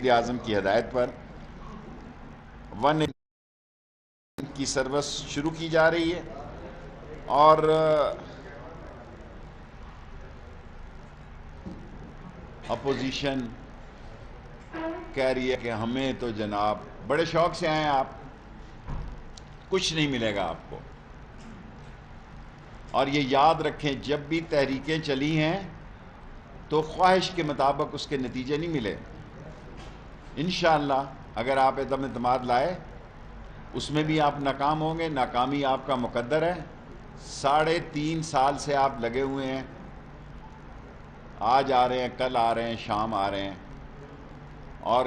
وزیراعظم کی ہدایت پر 1 کی سروس شروع کی جا رہی ہے، اور اپوزیشن کہہ رہی ہے کہ ہمیں تو جناب بڑے شوق سے آئے، آپ کچھ نہیں ملے گا آپ کو۔ اور یہ یاد رکھیں، جب بھی تحریکیں چلی ہیں تو خواہش کے مطابق اس کے نتیجے نہیں ملے۔ انشاءاللہ اگر آپ عدم اعتماد لائے اس میں بھی آپ ناکام ہوں گے، ناکامی آپ کا مقدر ہے۔ 3.5 سال سے آپ لگے ہوئے ہیں، آج آ رہے ہیں، کل آ رہے ہیں، شام آ رہے ہیں، اور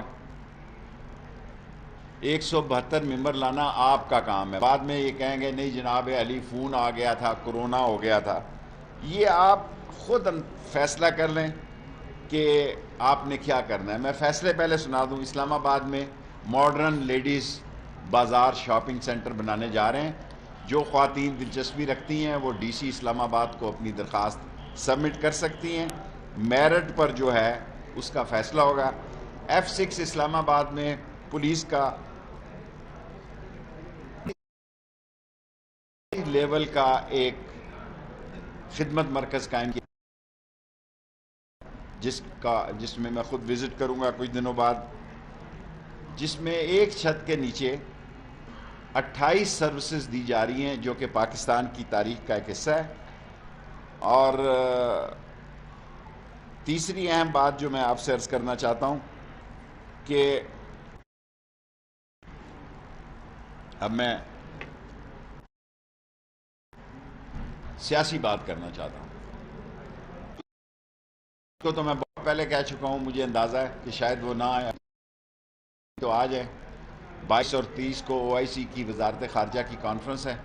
172 ممبر لانا آپ کا کام ہے۔ بعد میں یہ کہیں گے نہیں جناب علی فون آ گیا تھا، کرونا ہو گیا تھا۔ یہ آپ خود فیصلہ کر لیں کہ آپ نے کیا کرنا ہے۔ میں فیصلے پہلے سنا دوں۔ اسلام آباد میں ماڈرن لیڈیز بازار شاپنگ سینٹر بنانے جا رہے ہیں۔ جو خواتین دلچسپی رکھتی ہیں وہ ڈی سی اسلام آباد کو اپنی درخواست سبمٹ کر سکتی ہیں۔ میرٹ پر جو ہے اس کا فیصلہ ہوگا۔ F6 اسلام آباد میں پولیس کا لیول کا ایک خدمت مرکز قائم کیا، جس میں میں خود وزٹ کروں گا کچھ دنوں بعد، جس میں ایک چھت کے نیچے 28 سروسز دی جا رہی ہیں، جو کہ پاکستان کی تاریخ کا ایک حصہ ہے۔ اور تیسری اہم بات جو میں آپ سے عرض کرنا چاہتا ہوں کہ اب میں سیاسی بات کرنا چاہتا ہوں۔ اس کو تو میں بہت پہلے کہہ چکا ہوں، مجھے اندازہ ہے کہ شاید وہ نہ آئے تو آ جائے۔ 22 اور 30 کو OIC کی وزارت خارجہ کی کانفرنس ہے،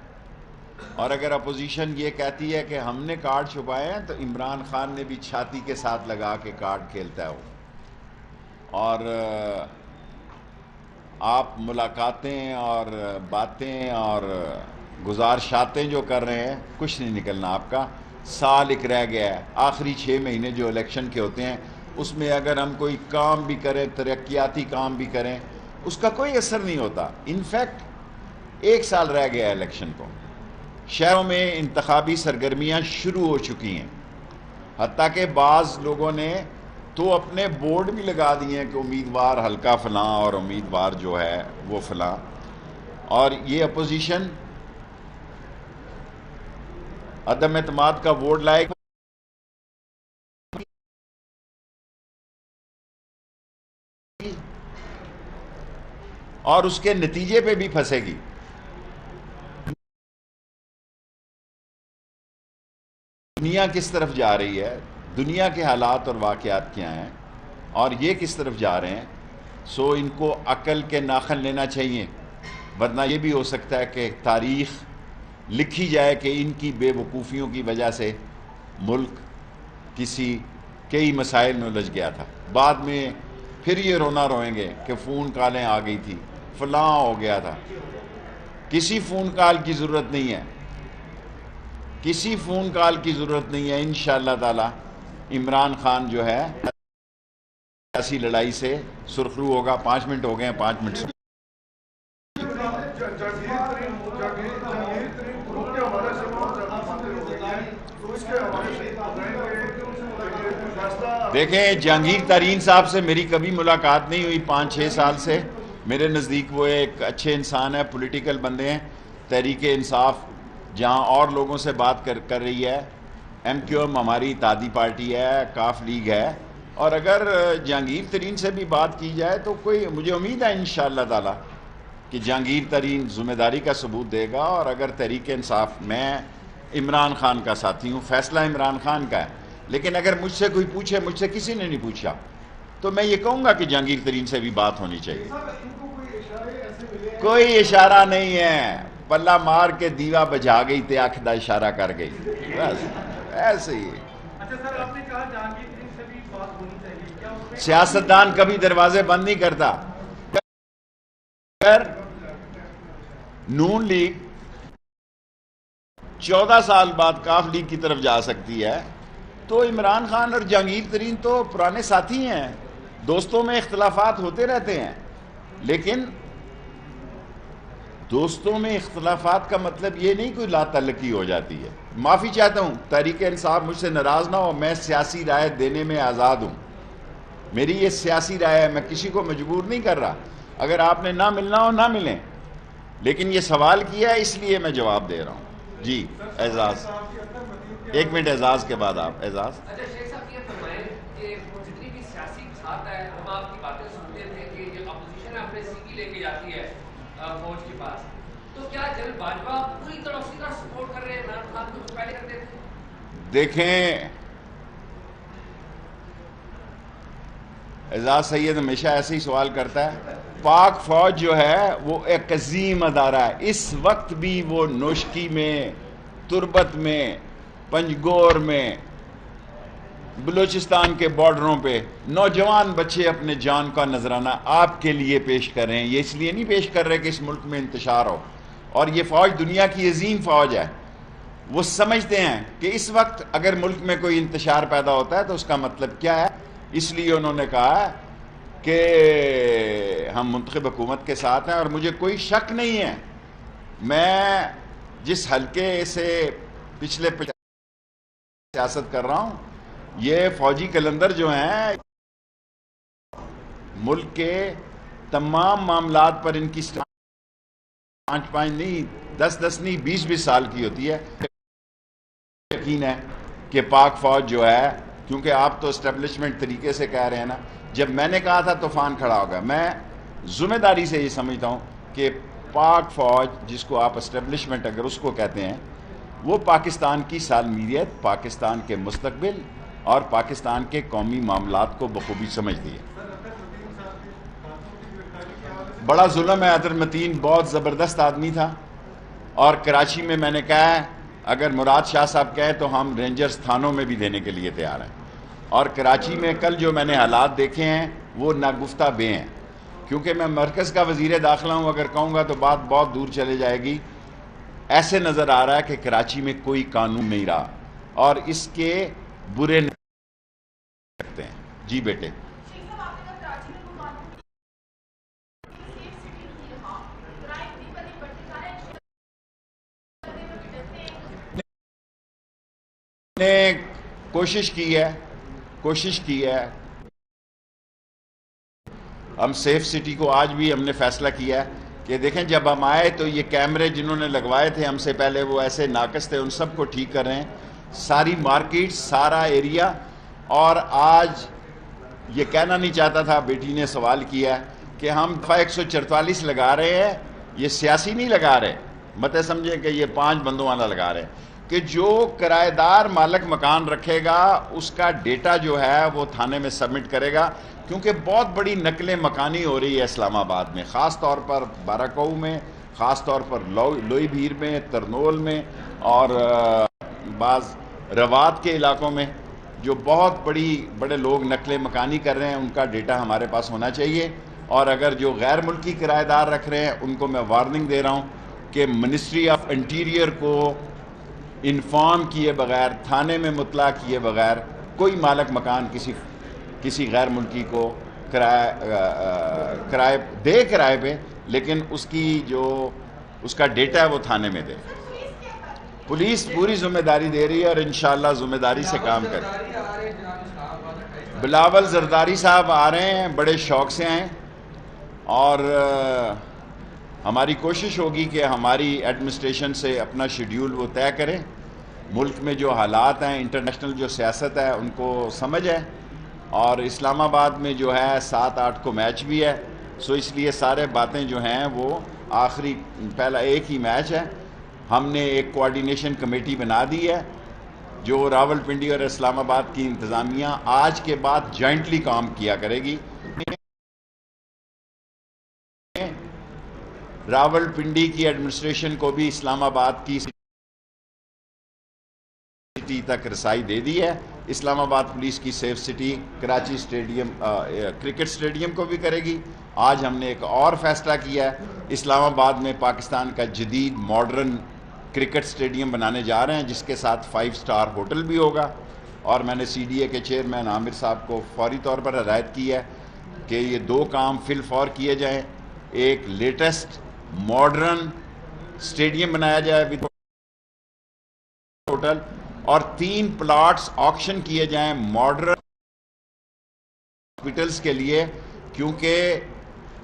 اور اگر اپوزیشن یہ کہتی ہے کہ ہم نے کارڈ چھپائے ہیں تو عمران خان نے بھی چھاتی کے ساتھ لگا کے کارڈ کھیلتا ہے وہ۔ اور آپ ملاقاتیں اور باتیں اور گزارشاتیں جو کر رہے ہیں، کچھ نہیں نکلنا آپ کا۔ سال ایک رہ گیا ہے، آخری 6 مہینے جو الیکشن کے ہوتے ہیں اس میں اگر ہم کوئی کام بھی کریں، ترقیاتی کام بھی کریں، اس کا کوئی اثر نہیں ہوتا۔ انفیکٹ 1 سال رہ گیا ہے الیکشن کو، شہروں میں انتخابی سرگرمیاں شروع ہو چکی ہیں، حتیٰ کہ بعض لوگوں نے تو اپنے بورڈ بھی لگا دیے ہیں کہ امیدوار حلقہ فلاں اور امیدوار جو ہے وہ فلاں۔ اور یہ اپوزیشن عدم اعتماد کا ووٹ لائے گی اور اس کے نتیجے پہ بھی پھنسے گی۔ دنیا کس طرف جا رہی ہے، دنیا کے حالات اور واقعات کیا ہیں، اور یہ کس طرف جا رہے ہیں، سو ان کو عقل کے ناخن لینا چاہیے، ورنہ یہ بھی ہو سکتا ہے کہ تاریخ لکھی جائے کہ ان کی بے وقوفیوں کی وجہ سے ملک کئی مسائل میں الجھ گیا تھا۔ بعد میں پھر یہ رونا روئیں گے کہ فون کالیں آ گئی تھی، فلاں ہو گیا تھا۔ کسی فون کال کی ضرورت نہیں ہے، کسی فون کال کی ضرورت نہیں ہے۔ انشاءاللہ تعالی عمران خان جو ہے سیاسی لڑائی سے سرخرو ہوگا۔ 5 منٹ ہو گئے ہیں، 5 منٹ دیکھیں، جہانگیر ترین صاحب سے میری کبھی ملاقات نہیں ہوئی 5-6 سال سے۔ میرے نزدیک وہ ایک اچھے انسان ہے، پولیٹیکل بندے ہیں۔ تحریک انصاف جہاں اور لوگوں سے بات کر رہی ہے، MQM ہماری اتحادی پارٹی ہے، کاف لیگ ہے، اور اگر جہانگیر ترین سے بھی بات کی جائے تو مجھے امید ہے انشاءاللہ تعالی کہ جہانگیر ترین ذمہ داری کا ثبوت دے گا۔ اور اگر تحریک انصاف، میں عمران خان کا ساتھی ہوں، فیصلہ عمران خان کا ہے، لیکن اگر مجھ سے کوئی پوچھے، مجھ سے کسی نے نہیں پوچھا، تو میں یہ کہوں گا کہ جہانگیر ترین سے بھی بات ہونی چاہیے۔ کوئی اشارہ نہیں ہے، پلہ مار کے دیوا بجھا گئی تے آنکھ دا اشارہ کر گئی، بس ایسے ہی۔ سیاستدان کبھی دروازے بند نہیں کرتا۔ اگر نون لیگ 14 سال بعد کاف لیگ کی طرف جا سکتی ہے تو عمران خان اور جہانگیر ترین تو پرانے ساتھی ہیں۔ دوستوں میں اختلافات ہوتے رہتے ہیں، لیکن دوستوں میں اختلافات کا مطلب یہ نہیں کوئی لا تعلقی ہو جاتی ہے۔ معافی چاہتا ہوں، تحریک انصاف مجھ سے ناراض نہ ہو، میں سیاسی رائے دینے میں آزاد ہوں، میری یہ سیاسی رائے ہے، میں کسی کو مجبور نہیں کر رہا۔ اگر آپ نے نہ ملنا ہو نہ ملیں، لیکن یہ سوال کیا ہے اس لیے میں جواب دے رہا ہوں۔ جی اعزاز، ایک منٹ اعزاز کے بعد آپ۔ اعزاز، اچھا شیخ صاحب یہ فرمائیں کہ جتنی بھی سیاسی ساتھ ہے، ہم آپ کی باتیں سنتے تھے کہ یہ اپوزیشن اپنے سیکی لے کے جاتی ہے فوج کے پاس، تو کیا جنرل باجوہ پوری طرح اسی طرح سپورٹ کر رہے ہیں عمران خان کو جو پہلے کرتے تھے؟ دیکھیں اعزاز سید ہمیشہ ایسے ہی سوال کرتا ہے۔ پاک فوج جو ہے وہ ایک عظیم ادارہ ہے، اس وقت بھی وہ نوشکی میں، تربت میں، پنجگور میں، بلوچستان کے بارڈروں پہ نوجوان بچے اپنے جان کا نذرانہ آپ کے لیے پیش کر رہے ہیں۔ یہ اس لیے نہیں پیش کر رہے کہ اس ملک میں انتشار ہو، اور یہ فوج دنیا کی عظیم فوج ہے۔ وہ سمجھتے ہیں کہ اس وقت اگر ملک میں کوئی انتشار پیدا ہوتا ہے تو اس کا مطلب کیا ہے، اس لیے انہوں نے کہا کہ ہم منتخب حکومت کے ساتھ ہیں۔ اور مجھے کوئی شک نہیں ہے، میں جس حلقے سے پچھلے سیاست کر رہا ہوں، یہ فوجی کلندر جو ہیں ملک کے تمام معاملات پر ان کی 5 نہیں 10 نہیں 20 سال کی ہوتی ہے۔ یقین ہے کہ پاک فوج جو ہے، کیونکہ آپ تو اسٹیبلشمنٹ طریقے سے کہہ رہے ہیں نا، جب میں نے کہا تھا طوفان کھڑا ہوگا، میں ذمہ داری سے یہ سمجھتا ہوں کہ پاک فوج جس کو آپ اسٹیبلشمنٹ اگر اس کو کہتے ہیں، وہ پاکستان کی سالمیت، پاکستان کے مستقبل اور پاکستان کے قومی معاملات کو بخوبی سمجھتی ہے۔ بڑا ظلم ہے، عطر متین بہت زبردست آدمی تھا، اور کراچی میں میں نے کہا ہے اگر مراد شاہ صاحب کہیں تو ہم رینجرز تھانوں میں بھی دینے کے لیے تیار ہیں۔ اور کراچی میں کل جو میں نے حالات دیکھے ہیں وہ ناگفتہ بے ہیں، کیونکہ میں مرکز کا وزیر داخلہ ہوں، اگر کہوں گا تو بات بہت دور چلے جائے گی۔ ایسے نظر آ رہا ہے کہ کراچی میں کوئی قانون نہیں رہا، اور اس کے برے سکتے ہیں۔ جی بیٹے، نے کوشش کی ہے ہم سیف سٹی کو آج بھی ہم نے فیصلہ کیا ہے کہ دیکھیں جب ہم آئے تو یہ کیمرے جنہوں نے لگوائے تھے ہم سے پہلے وہ ایسے ناقص تھے، ان سب کو ٹھیک کر رہے ہیں، ساری مارکیٹ، سارا ایریا۔ اور آج یہ کہنا نہیں چاہتا تھا، بیٹی نے سوال کیا کہ ہم دفعہ 144 لگا رہے ہیں، یہ سیاسی نہیں لگا رہے، مت سمجھیں کہ یہ 5 بندوں والا لگا رہے ہیں، کہ جو کرایہ دار مالک مکان رکھے گا اس کا ڈیٹا جو ہے وہ تھانے میں سبمٹ کرے گا، کیونکہ بہت بڑی نقلیں مکانی ہو رہی ہے اسلام آباد میں، خاص طور پر بارہکو میں، خاص طور پر لوئی بھیر میں، ترنول میں، اور بعض روات کے علاقوں میں، جو بہت بڑے لوگ نقل مکانی کر رہے ہیں، ان کا ڈیٹا ہمارے پاس ہونا چاہیے۔ اور اگر جو غیر ملکی کرایہ دار رکھ رہے ہیں ان کو میں وارننگ دے رہا ہوں کہ منسٹری آف انٹیریئر کو انفارم کیے بغیر، تھانے میں مطلع کیے بغیر کوئی مالک مکان کسی غیر ملکی کو کرائے پہ، لیکن اس کا ڈیٹا ہے وہ تھانے میں دے۔ پولیس پوری ذمہ داری دے رہی ہے اور انشاءاللہ ذمہ داری سے کام کرے۔ بلاول زرداری صاحب آ رہے ہیں، بڑے شوق سے آئیں، اور ہماری کوشش ہوگی کہ ہماری ایڈمنسٹریشن سے اپنا شیڈیول وہ طے کریں۔ ملک میں جو حالات ہیں، انٹرنیشنل جو سیاست ہے ان کو سمجھ ہے، اور اسلام آباد میں جو ہے 7-8 کو میچ بھی ہے، سو اس لیے سارے باتیں جو ہیں وہ آخری پہلا ایک ہی میچ ہے۔ ہم نے ایک کوارڈینیشن کمیٹی بنا دی ہے جو راول پنڈی اور اسلام آباد کی انتظامیہ آج کے بعد جوائنٹلی کام کیا کرے گی۔ راول پنڈی کی ایڈمنسٹریشن کو بھی اسلام آباد کی سٹی تک رسائی دے دی ہے، اسلام آباد پولیس کی safe city Karachi stadium cricket stadium کو بھی کرے گی۔ آج ہم نے ایک اور فیصلہ کیا ہے، اسلام آباد میں پاکستان کا جدید ماڈرن کرکٹ اسٹیڈیم بنانے جا رہے ہیں جس کے ساتھ 5 سٹار ہوٹل بھی ہوگا، اور میں نے سی ڈی اے کے چیئرمین عامر صاحب کو فوری طور پر ہدایت کی ہے کہ یہ 2 کام فی الفور کیے جائیں. ایک لیٹسٹ ماڈرن اسٹیڈیم بنایا جائے ود ہوٹل, اور 3 پلاٹس آکشن کیے جائیں ماڈرن ہاسپٹلس کے لیے, کیونکہ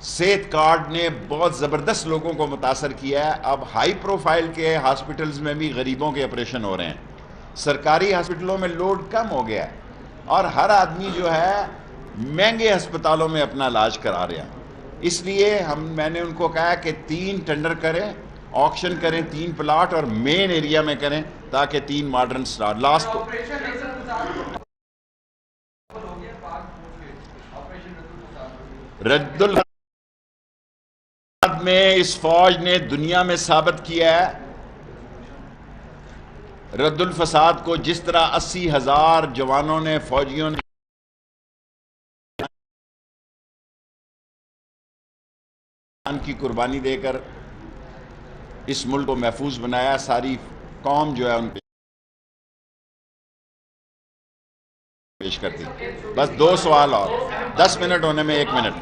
صحت کارڈ نے بہت زبردست لوگوں کو متاثر کیا ہے. اب ہائی پروفائل کے ہاسپٹلز میں بھی غریبوں کے آپریشن ہو رہے ہیں. سرکاری ہاسپٹلوں میں لوڈ کم ہو گیا ہے اور ہر آدمی جو ہے مہنگے ہسپتالوں میں اپنا علاج کرا رہے ہیں. اس لیے میں نے ان کو کہا کہ 3 ٹینڈر کریں, آکشن کریں 3 پلاٹ, اور مین ایریا میں کریں تاکہ 3 ماڈرن سٹار لاسٹ کو. رد الفساد میں اس فوج نے دنیا میں ثابت کیا ہے, رد الفساد کو جس طرح 80,000 جوانوں نے, فوجیوں نے کی قربانی دے کر اس ملک کو محفوظ بنایا, ساری قوم جو ہے ان پہ پیش کرتی. بس 2 سوال اور, 10 منٹ ہونے میں 1 منٹ.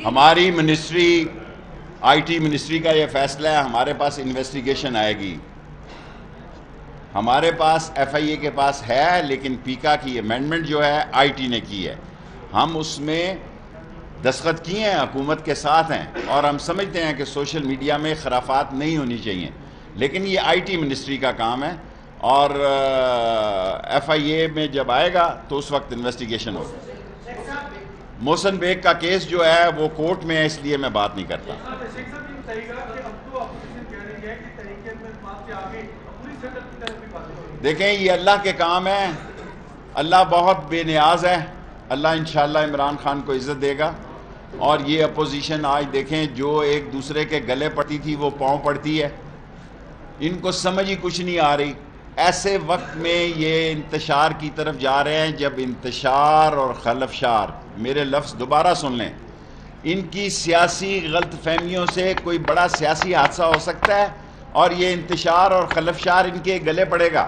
ہماری منسٹری, آئی ٹی منسٹری کا یہ فیصلہ ہے. ہمارے پاس انویسٹیگیشن آئے گی, ہمارے پاس ایف آئی اے کے پاس ہے, لیکن پیکا کی امینڈمنٹ جو ہے آئی ٹی نے کی ہے. ہم اس میں دستخط کیے ہیں, حکومت کے ساتھ ہیں, اور ہم سمجھتے ہیں کہ سوشل میڈیا میں خرافات نہیں ہونی چاہیے, لیکن یہ آئی ٹی منسٹری کا کام ہے, اور ایف آئی اے میں جب آئے گا تو اس وقت انویسٹیگیشن ہوگا. محسن بیگ کا کیس جو ہے وہ کورٹ میں ہے, اس لیے میں بات نہیں کرتا. دیکھیں یہ اللہ کے کام ہے, اللہ بہت بے نیاز ہے, اللہ انشاءاللہ عمران خان کو عزت دے گا. اور یہ اپوزیشن آج دیکھیں جو ایک دوسرے کے گلے پڑتی تھی وہ پاؤں پڑتی ہے, ان کو سمجھ ہی کچھ نہیں آ رہی. ایسے وقت میں یہ انتشار کی طرف جا رہے ہیں جب انتشار اور خلفشار, میرے لفظ دوبارہ سن لیں, ان کی سیاسی غلط فہمیوں سے کوئی بڑا سیاسی حادثہ ہو سکتا ہے, اور یہ انتشار اور خلفشار ان کے گلے پڑے گا.